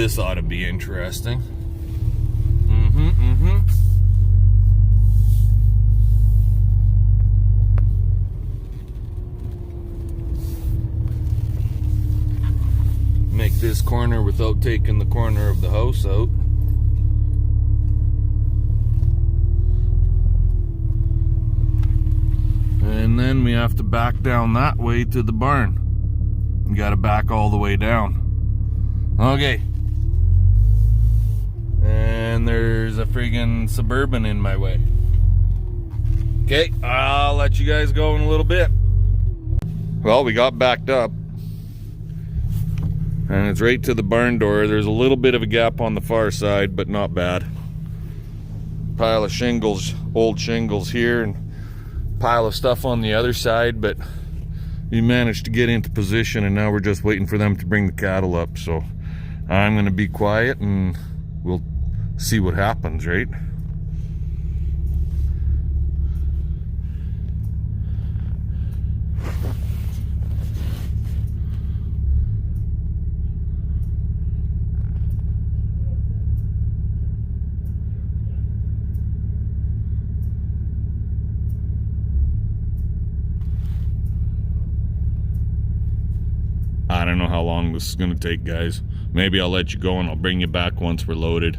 This ought to be interesting. Make this corner without taking the corner of the house out. And then we have to back down that way to the barn. You gotta back all the way down. Okay. And there's a friggin' Suburban in my way. Okay, I'll let you guys go in a little bit. Well, we got backed up. And it's right to the barn door. There's a little bit of a gap on the far side, but not bad. Pile of shingles, old shingles here, and pile of stuff on the other side, but we managed to get into position, and now we're just waiting for them to bring the cattle up. So I'm gonna be quiet and we'll see what happens, right? I don't know how long this is gonna take, guys. Maybe I'll let you go and I'll bring you back once we're loaded.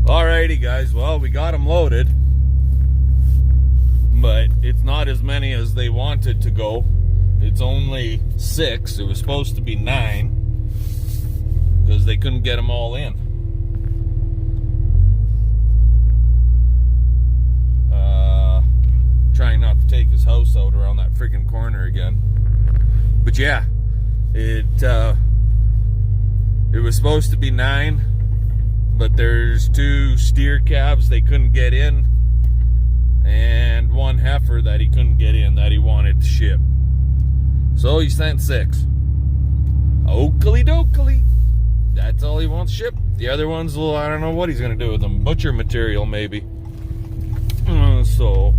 Alrighty, guys, well, we got them loaded, but it's not as many as they wanted to go. It's only 6. It was supposed to be 9 because they couldn't get them all in. Trying not to take his house out around that freaking corner again. But yeah, it was supposed to be 9, but there's 2 steer calves they couldn't get in, and 1 heifer that he couldn't get in that he wanted to ship. So he sent 6. Oakley dokley. That's all he wants shipped. The other ones, well, I don't know what he's gonna do with them. Butcher material, maybe. So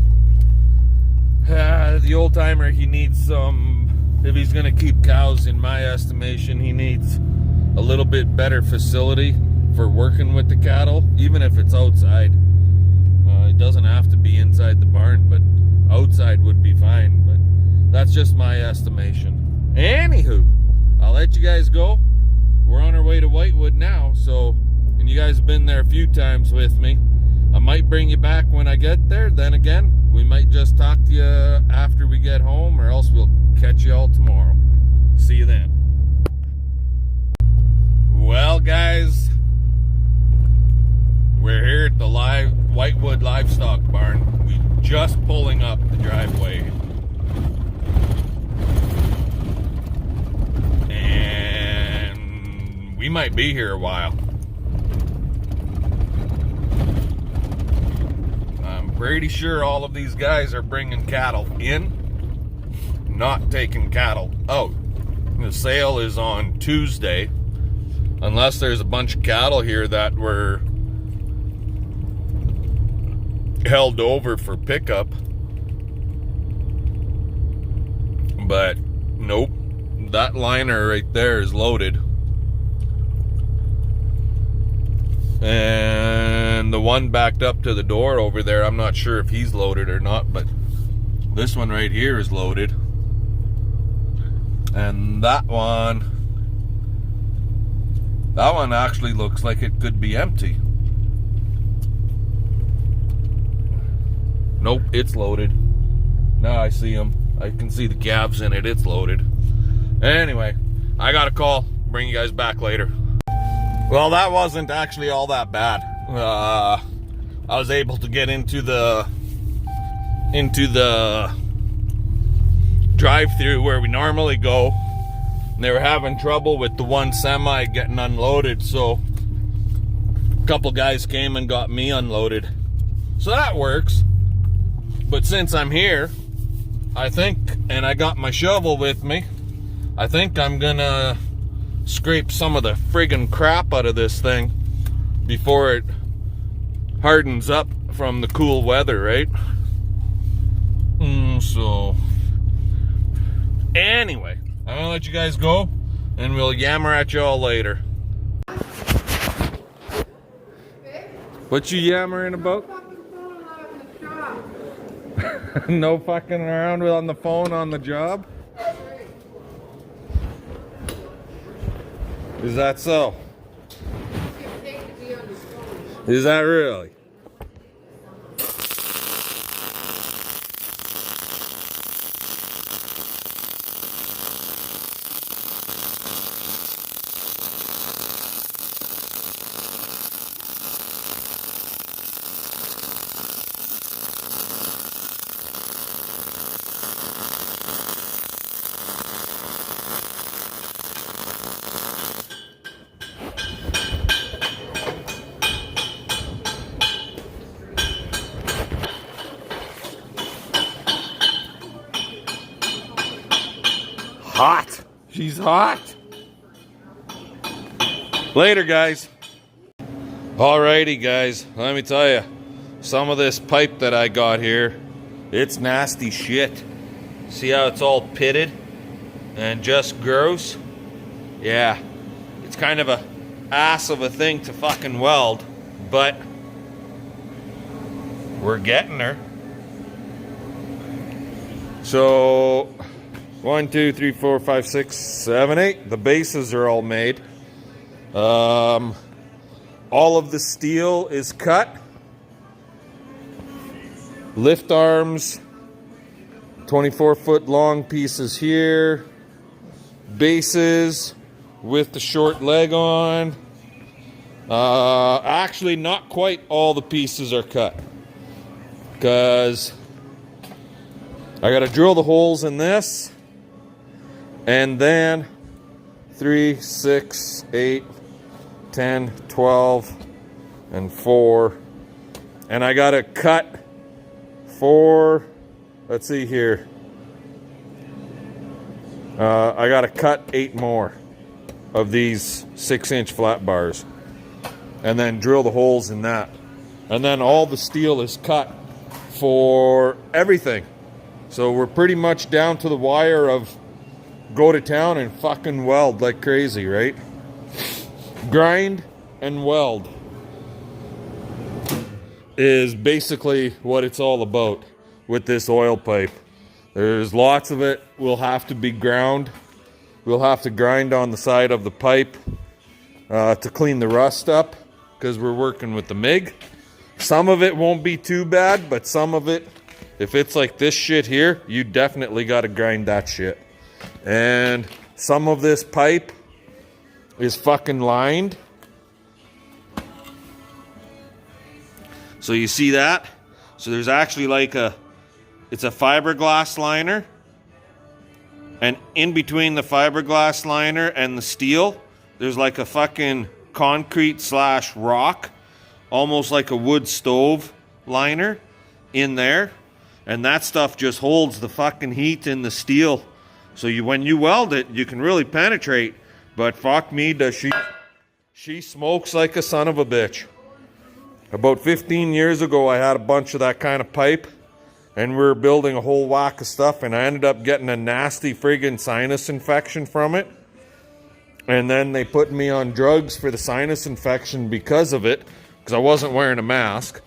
the old timer, he needs some, if he's gonna keep cows, in my estimation, he needs a little bit better facility for working with the cattle, even if it's outside. It doesn't have to be inside the barn, but outside would be fine. But that's just my estimation. Anywho, I'll let you guys go. We're on our way to Whitewood now, so, and you guys have been there a few times with me. I might bring you back when I get there. Then again, we might just talk to you after we get home, or else we'll catch you all tomorrow. See you then. Well, guys, we're here at the Whitewood Livestock Barn. We just pulling up the driveway. And we might be here a while. Pretty sure all of these guys are bringing cattle in, not taking cattle out. The sale is on Tuesday, unless there's a bunch of cattle here that were held over for pickup. But nope, that liner right there is loaded. And the one backed up to the door over there, I'm not sure if he's loaded or not, but this one right here is loaded. And that one actually looks like it could be empty. Nope, it's loaded. Now I see them. I can see the calves in it. It's loaded. Anyway, I got a call. Bring you guys back later. Well, that wasn't actually all that bad. I was able to get into the drive-through where we normally go. And they were having trouble with the one semi getting unloaded, so a couple guys came and got me unloaded. So that works. But since I'm here, I think, and I got my shovel with me, I think I'm gonna scrape some of the friggin' crap out of this thing before it hardens up from the cool weather, right? So anyway, I'm gonna let you guys go, and we'll yammer at y'all later. What you yammering about? No fucking around on the phone on the job? Is that so? Is that really? Hot. She's hot. Later, guys. Alrighty, guys. Let me tell you, some of this pipe that I got here, it's nasty shit. See how it's all pitted and just gross? Yeah. It's kind of a ass of a thing to fucking weld, but we're getting her. So 1, 2, 3, 4, 5, 6, 7, 8. The bases are all made. All of the steel is cut. Lift arms, 24-foot long pieces here. Bases with the short leg on. Actually, not quite all the pieces are cut, because I gotta drill the holes in this. And then 3, 6, 8, 10, 12, and 4. And I gotta cut 4, let's see here. I gotta cut 8 more of these 6-inch flat bars. And then drill the holes in that. And then all the steel is cut for everything. So we're pretty much down to the wire of go to town and fucking weld like crazy, right? Grind and weld is basically what it's all about with this oil pipe. There's lots of it will have to be ground. We'll have to grind on the side of the pipe to clean the rust up, because we're working with the MIG. Some of it won't be too bad, but some of it, if it's like this shit here, you definitely got to grind that shit. And some of this pipe is fucking lined. So you see that? So there's actually like it's a fiberglass liner. And in between the fiberglass liner and the steel, there's like a fucking concrete / rock, almost like a wood stove liner in there. And that stuff just holds the fucking heat in the steel. So when you weld it, you can really penetrate. But fuck me, does she smokes like a son of a bitch. About 15 years ago, I had a bunch of that kind of pipe, and we were building a whole whack of stuff, and I ended up getting a nasty friggin' sinus infection from it. And then they put me on drugs for the sinus infection because of it, because I wasn't wearing a mask.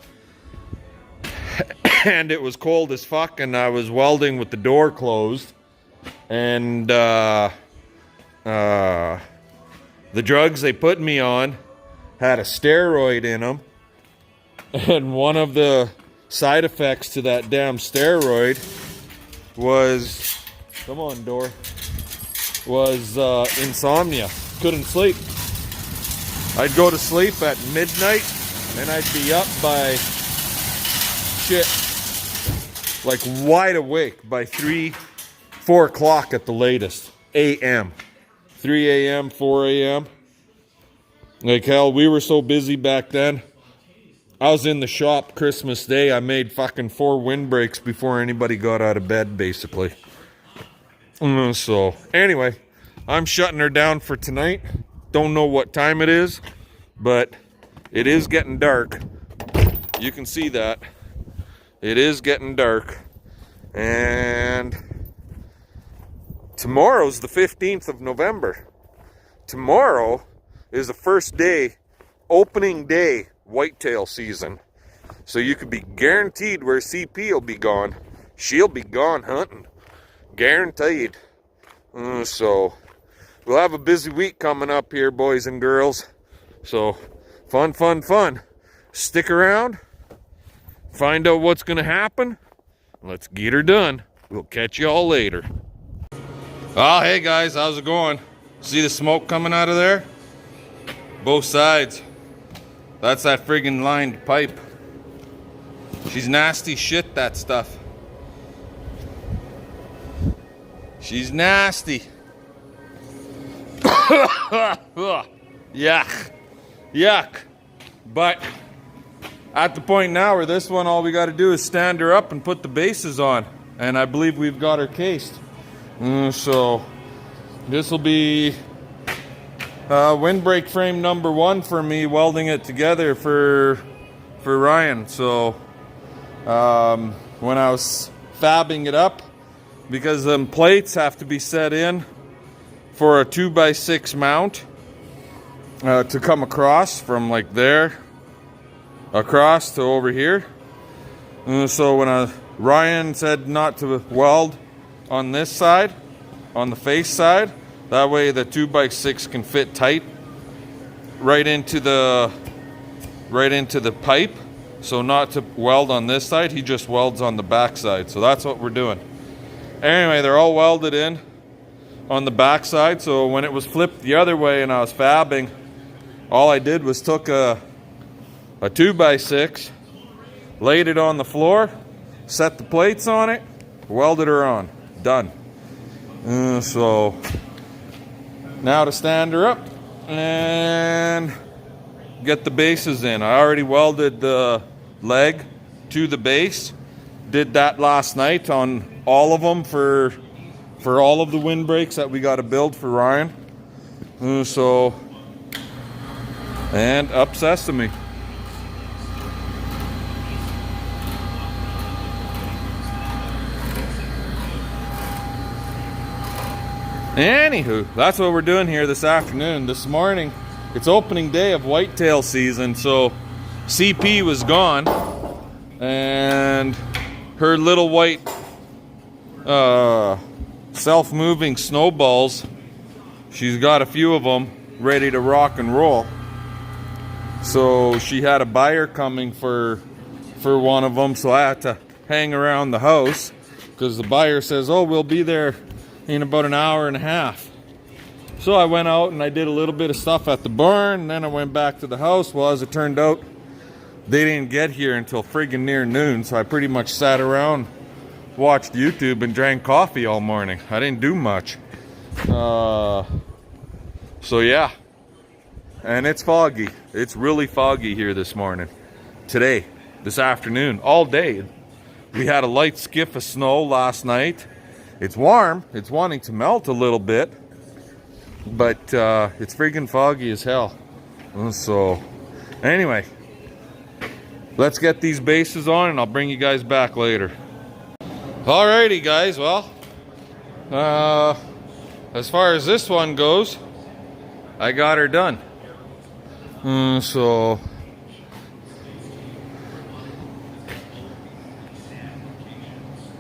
And it was cold as fuck, and I was welding with the door closed. And the drugs they put me on had a steroid in them, and one of the side effects to that damn steroid was, come on, door, was insomnia. Couldn't sleep. I'd go to sleep at midnight, and I'd be up by shit, like wide awake by 4 o'clock at the latest, a.m. 3 a.m., 4 a.m. Like hell, we were so busy back then. I was in the shop Christmas Day. I made fucking 4 windbreaks before anybody got out of bed, basically. So, anyway, I'm shutting her down for tonight. Don't know what time it is, but it is getting dark. You can see that. It is getting dark. And tomorrow's the 15th of November. Tomorrow is the first day, opening day, whitetail season. So you could be guaranteed where CP will be gone. She'll be gone hunting. Guaranteed. So we'll have a busy week coming up here, boys and girls. So fun, fun, fun. Stick around. Find out what's going to happen. Let's get her done. We'll catch you all later. Oh, hey guys, how's it going? See the smoke coming out of there? Both sides. That's that friggin' lined pipe. She's nasty shit, that stuff. She's nasty. Yuck. Yuck. But at the point now where this one, all we got to do is stand her up and put the bases on. And I believe we've got her cased. So this will be windbreak frame number 1 for me, welding it together for Ryan. So when I was fabbing it up, because them plates have to be set in for a 2x6 mount to come across from like there across to over here. So when Ryan said not to weld on this side, on the face side, that way the 2x6 can fit tight right into the pipe. So not to weld on this side, he just welds on the back side. So that's what we're doing. Anyway, they're all welded in on the back side. So when it was flipped the other way and I was fabbing, all I did was took a 2x6, laid it on the floor, set the plates on it, welded her on. Done. So now to stand her up and get the bases in. I already welded the leg to the base. Did that last night on all of them for all of the windbreaks that we got to build for Ryan. So, and up sesame. Anywho, that's what we're doing here this afternoon. This morning, it's opening day of whitetail season, so CP was gone, and her little white self-moving snowballs, she's got a few of them ready to rock and roll. So she had a buyer coming for one of them, so I had to hang around the house because the buyer says, oh, we'll be there in about an hour and a half. So I went out and I did a little bit of stuff at the barn, and then I went back to the house. Well, as it turned out, they didn't get here until friggin' near noon, so I pretty much sat around, watched YouTube, and drank coffee all morning. I didn't do much. So yeah. And it's foggy. It's really foggy here this morning. Today, this afternoon, all day. We had a light skiff of snow last night. It's warm. It's wanting to melt a little bit. But it's friggin' foggy as hell. So, anyway. Let's get these bases on and I'll bring you guys back later. Alrighty, guys. Well, as far as this one goes, I got her done. So...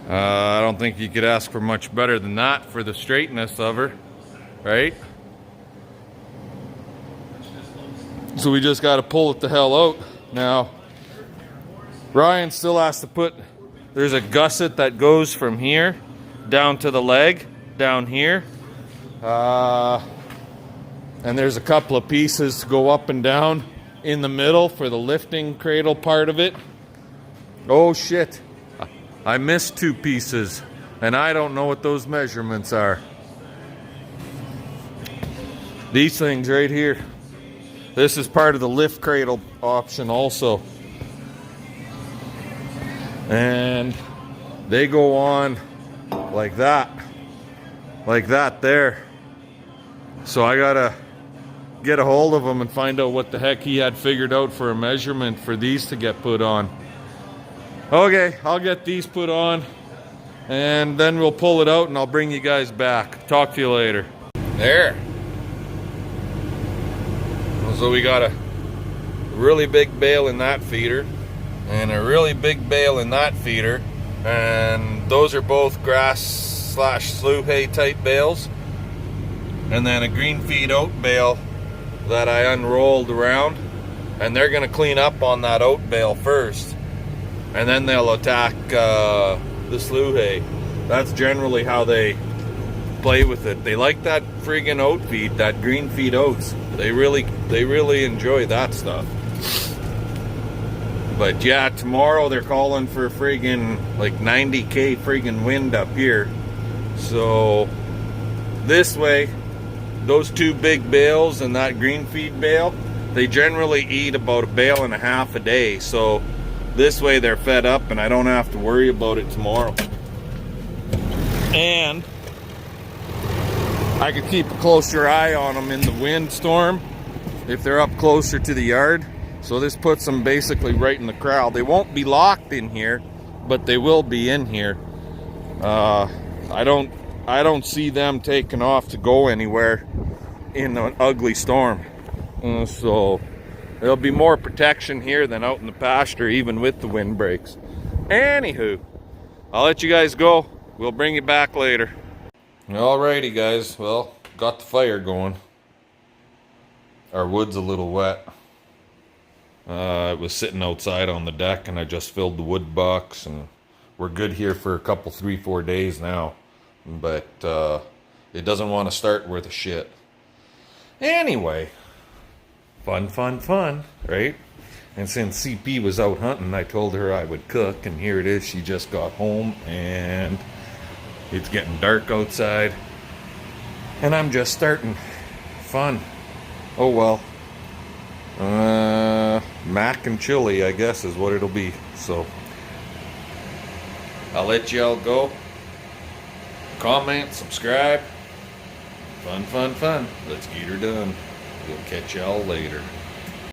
I don't think you could ask for much better than that for the straightness of her, right? So we just got to pull it the hell out. Now, Ryan still has to put, there's a gusset that goes from here down to the leg, down here. And there's a couple of pieces to go up and down in the middle for the lifting cradle part of it. Oh shit. I missed 2 pieces, and I don't know what those measurements are. These things right here. This is part of the lift cradle option also. And they go on like that. Like that there. So I gotta get a hold of him and find out what the heck he had figured out for a measurement for these to get put on. Okay, I'll get these put on And then we'll pull it out and I'll bring you guys back. Talk to you later. There. So we got a really big bale in that feeder and a really big bale in that feeder, and those are both grass slash slough hay type bales, and then a green feed oat bale that I unrolled around, and they're going to clean up on that oat bale first, and then they'll attack the slough hay. That's generally how they play with it. They like that friggin' oat feed, that green feed oats. They really enjoy that stuff. But yeah, tomorrow they're calling for friggin' like 90k friggin' wind up here. So this way, those two big bales and that green feed bale, they generally eat about a bale and a half a day. So this way they're fed up and I don't have to worry about it tomorrow. And I could keep a closer eye on them in the windstorm if they're up closer to the yard. So this puts them basically right in the corral. They won't be locked in here, but they will be in here. I don't see them taking off to go anywhere in an ugly storm. So there'll be more protection here than out in the pasture, even with the wind breaks. Anywho, I'll let you guys go. We'll bring you back later. Alrighty guys, well, got the fire going. Our wood's a little wet. It was sitting outside on the deck and I just filled the wood box, and we're good here for a couple, 3-4 days now. But it doesn't want to start worth a shit. Anyway, fun, right? And since CP was out hunting, I told her I would cook, and here it is. She just got home and it's getting dark outside, and I'm just starting. Fun. Oh well. Mac and chili, I guess, is what it'll be. So I'll let y'all go. Comment, subscribe. Fun. Let's get her done. We'll catch y'all later.